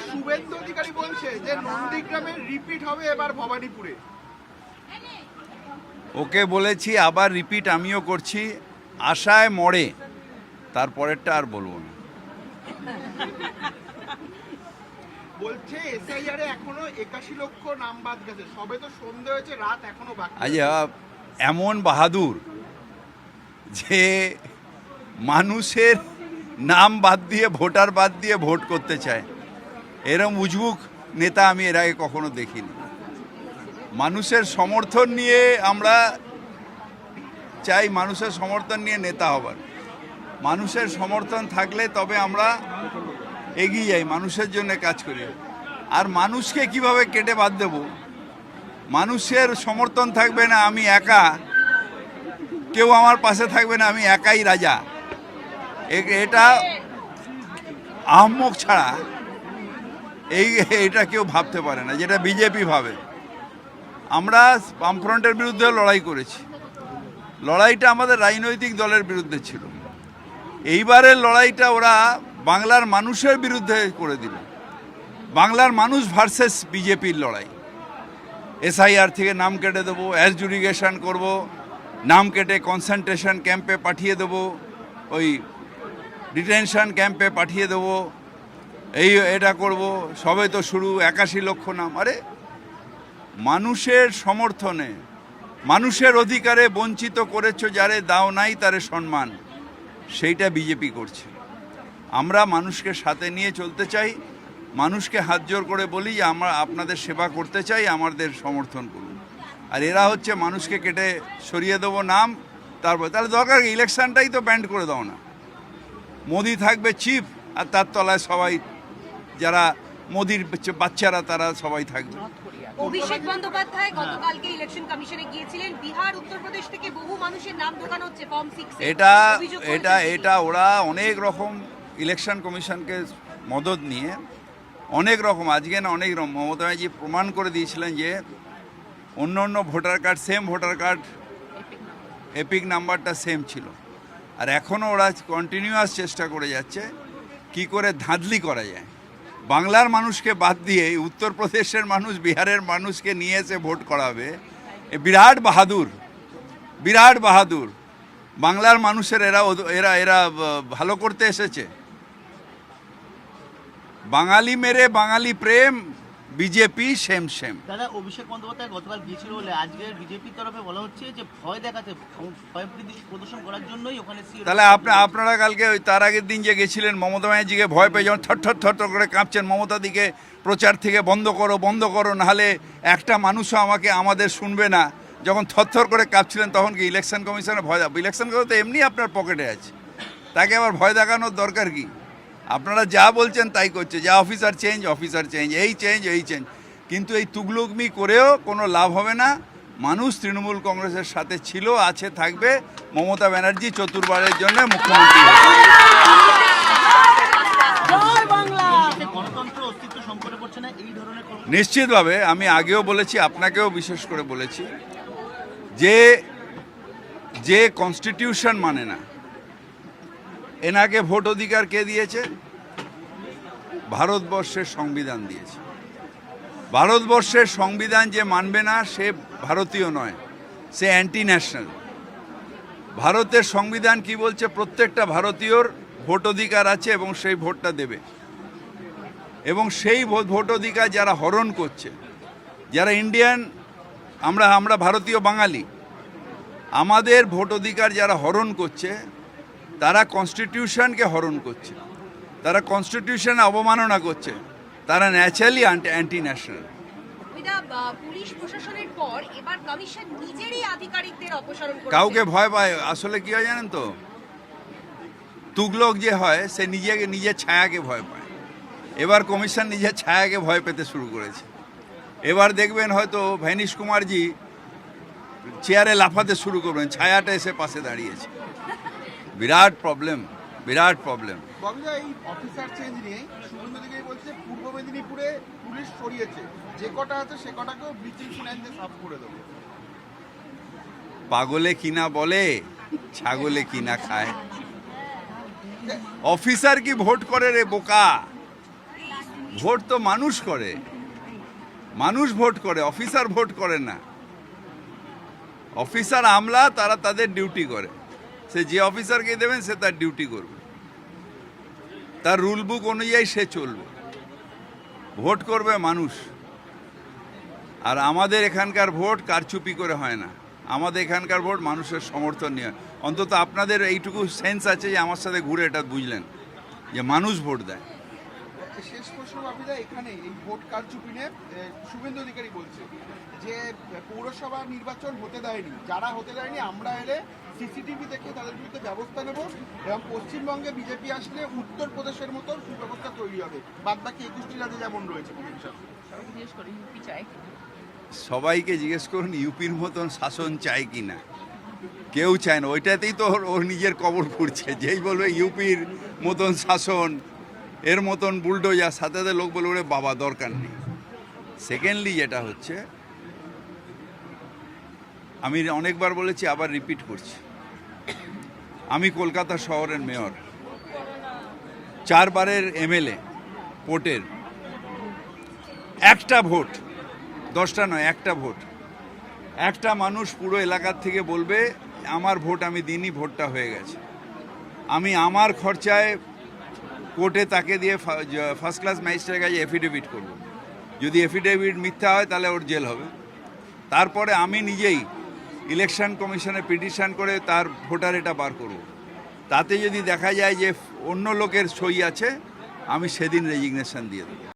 শুভেন্দু অধিকারী বলছে যে নন্দীগ্রামের রিপিট হবে এবার ভবানীপুরে। ওকে বলেছি, আবার রিপিট আমিও করছি, আশায় মরে, তারপরেরটা আর বলবো না। বলছে এসআইআর এ এখনো 81 লক্ষ নাম বাদ গেছে, সবে তো সন্ধে হয়েছে, রাত এখনো বাকি। আচ্ছা, এমন বাহাদুর যে মানুষের নাম বাদ দিয়ে, ভোটার বাদ দিয়ে ভোট করতে চায়, এরম উজবুক নেতা আমি এর আগে কখনো দেখিনি। মানুষের সমর্থন নিয়ে আমরা চাই, মানুষের সমর্থন নিয়ে নেতা হবার। মানুষের সমর্থন থাকলে তবে আমরা এগিয়ে যাই, মানুষের জন্য কাজ করি। আর মানুষকে কিভাবে কেটে বাদ দেব? মানুষের সমর্থন থাকবে না, আমি একা, কেউ আমার পাশে থাকবে না, আমি একাই রাজা, এটা আহম্মক ছাড়া এটা কেউ ভাবতে পারে না, যেটা বিজেপি ভাবে। আমরা বামফ্রন্টের বিরুদ্ধে লড়াই করেছি, লড়াইটা আমাদের রাজনৈতিক দলের বিরুদ্ধে ছিল। এইবারের লড়াইটা ওরা বাংলার মানুষের বিরুদ্ধে করে দিল, বাংলার মানুষ ভার্সেস বিজেপির লড়াই। এসআইআর থেকে নাম কেটে দেবো, অ্যাডজুডিকেশন করব, নাম কেটে কনসেন্ট্রেশন ক্যাম্পে পাঠিয়ে দেবো, ওই ডিটেনশন ক্যাম্পে পাঠিয়ে দেবো, এটা করব, সবে তো শুরু, 81 লক্ষ নাম। আরে মানুষের সমর্থনে, মানুষের অধিকারে বঞ্চিত করেছো যারে, দাও নাই তারে সম্মান, সেইটা বিজেপি করছে। আমরা মানুষকে সাথে নিয়ে চলতে চাই, মানুষকে হাত জোর করে বলি যে আমরা আপনাদের সেবা করতে চাই, আমাদের সমর্থন করুন। আর এরা হচ্ছে মানুষকে কেটে সরিয়ে দেবো নাম, তারপর তাহলে দরকার ইলেকশনটাই তো ব্যান্ড করে দাও না। মোদি থাকবে চিফ, আর তার তলায় সবাই, যারা মোদির বাচ্চারা, তারা সবাই থাকবে। অভিষেক বন্দ্যোপাধ্যায় গতকালকে ইলেকশন কমিশনে গিয়েছিলেন, বিহার উত্তরপ্রদেশ থেকে বহু মানুষের নাম ঢোকানো হচ্ছে ফর্ম 6 এটা ওরা অনেক রকম ইলেকশন কমিশনকে মদত নিয়ে অনেক রকম, আজকে না অনেক রকম, মমতা ব্যানার্জি প্রমাণ করে দিয়েছিলেন যে অন্য voter card, same voter card, epic নাম্বারটা সেম ছিল। আর এখনও ওরা কন্টিনিউয়াস চেষ্টা করে যাচ্ছে কি করে ধাঁধলি করা যায়, বাংলার মানুষকে বাদ দিয়ে উত্তরপ্রদেশের মানুষ, বিহারের মানুষকে নিয়ে এসে ভোট করাবে। বিরাট বাহাদুর, বিরাট বাহাদুর। বাংলার মানুষের এরা এরা এরা ভালো করতে এসেছে। বাঙালি মেরে বাঙালি প্রেম, বিজেপি সেম সেম। দাদা, অভিষেক বন্দ্যোপাধ্যায় গতকাল গিয়েছিল বলে আজকের বিজেপির তরফে বলা হচ্ছে যে ভয় দেখাতে, ভয় প্রদর্শন করার জন্যই ওখানে। তাহলে আপনারা কালকে ওই তার আগের দিন যে গেছিলেন, মমতা ব্যানার্জিকে ভয় পেয়ে যখন থর করে কাঁপছেন, মমতা দিকে প্রচার থেকে বন্ধ করো, নাহলে একটা মানুষও আমাদের শুনবে না, যখন থর করে কাঁপছিলেন, তখন কি ইলেকশন কমিশনে ভয়? ইলেকশন কমিশন তো এমনি আপনার পকেটে আছে, তাকে আবার ভয় দেখানোর দরকার কি? আপনারা যা বলছেন তাই করছে, যা অফিসার চেঞ্জ, এই চেঞ্জ, কিন্তু এই তুগলুকমি করেও কোনো লাভ হবে না। মানুষ তৃণমূল কংগ্রেসের সাথে ছিল, আছে, থাকবে। মমতা ব্যানার্জি চতুর্বারের জন্য মুখ্যমন্ত্রী। নিশ্চিতভাবে আমি আগেও বলেছি, আপনাকেও বিশেষ করে বলেছি, যে কনস্টিটিউশন মানে না, এনাকে ভোট অধিকার কে দিয়েছে? ভারতবর্ষের সংবিধান দিয়েছে। ভারতবর্ষের সংবিধান যে মানবে না, সে ভারতীয় নয়, সে অ্যান্টি ন্যাশনাল। ভারতের সংবিধান কি বলছে? প্রত্যেকটা ভারতীয়র ভোট অধিকার আছে এবং সেই ভোটটা দেবে। এবং সেই ভোট অধিকার যারা হরণ করছে, যারা ইন্ডিয়ান, আমরা ভারতীয় বাঙালি, আমাদের ভোট অধিকার যারা হরণ করছে, তারা কনস্টিটিউশনকে হরণ করছে, তারা কনস্টিটিউশন অবমাননা করছে, তারা ন্যাচারালি অ্যান্টি ন্যাশনাল। পুলিশ প্রশাসনের পর এবার কমিশন নিজেরই আধিকারিকদের অপসারণ করছে। কাউকে ভয় পায়? আসলে কি হয় জানেন তো, তুগলক যে হয় সে নিজের ছায়াকে ভয় পায়। এবার কমিশন নিজের ছায়াকে ভয় পেতে শুরু করেছে। এবার দেখবেন হয়তো ভ্যানিশ কুমারজি চেয়ারে লাফাতে শুরু করবেন, ছায়াটা এসে পাশে দাঁড়িয়েছে। বিরাট প্রবলেম। এই অফিসার চেঞ্জ নিয়ে শুভেন্দু অধিকারী বলছে পূর্ব মেদিনীপুরে পুলিশ সরিয়েছে, যে কটা আছে সে কটাকেও ব্লিচিং ফিনাইল দিয়ে সাফ করে দেবে। পাগলে কিনা বলে, ছাগলে কিনা খায়। অফিসার কি ভোট করে রে বোকা? ভোট তো মানুষ করে, মানুষ ভোট করে, অফিসার ভোট করে না। অফিসার আমলা তারা তাদের ডিউটি করে, সে যে অফিসারকে দেবেন সে তার ডিউটি করবে, তার রুল বুক অনুযায়ী সে চলবে। ভোট করবে মানুষ। আর আমাদের এখানকার ভোট কারচুপি করে হয় না, আমাদের এখানকার ভোট মানুষের সমর্থন নিয়ে। অন্তত আপনাদের এইটুকু সেন্স আছে যে আমার সাথে ঘুরে এটা বুঝলেন যে মানুষ ভোট দেয়। শেষ প্রশ্ন বাপিদা, এখানে এই ভোট কারচুপি নিয়ে শুভেন্দু অধিকারী বলছে যে পৌরসভা নির্বাচন হতে দেয়নি, যারা হতে দেয়নি আমরা এলে সিসিটিভি দেখে তাদের বিরুদ্ধে ব্যবস্থা নেব, এবং পশ্চিমবঙ্গে বিজেপি আসলে উত্তরপ্রদেশের মতো সুব্যবস্থা তৈরি হবে, বাদ বাকি 21টি রাজ্যে যেমন রয়েছে। সবাইকে জিজ্ঞেস করুন ইউপির মতন শাসন চায় কি না, কেউ চায় না। ওইটাতেই তো ওর নিজের কবর খুঁড়ছে। যেই বলবে ইউপির মতন শাসন, এর মতন বুলডোজার, সাথে সাথে লোক বলবে ওরে বাবা দরকার নেই। সেকেন্ডলি যেটা হচ্ছে, আমি অনেকবার বলেছি, আবার রিপিট করছি, আমি কলকাতা শহরের মেয়র, 4 বারের এমএলএ, পোর্টের, একটা ভোট, 10টা নয়, একটা ভোট, একটা মানুষ পুরো এলাকার থেকে বলবে আমার ভোট আমি দিইনি, ভোটটা হয়ে গেছে। আমি আমার খরচায় কোর্টে তাকে দিয়ে ফার্স্ট ক্লাস ম্যাজিস্ট্রেটের কাছে এফিডেভিট করব। যদি এফিডেভিট মিথ্যা হয় তাহলে ওর জেল হবে। তারপরে আমি নিজেই ইলেকশন কমিশনে পিটিশন করে তার ভোটার এটা বার করব। তাতে যদি দেখা যায় যে অন্য লোকের সই আছে, আমি সেদিন রেজিগনেশন দিয়ে দেবো।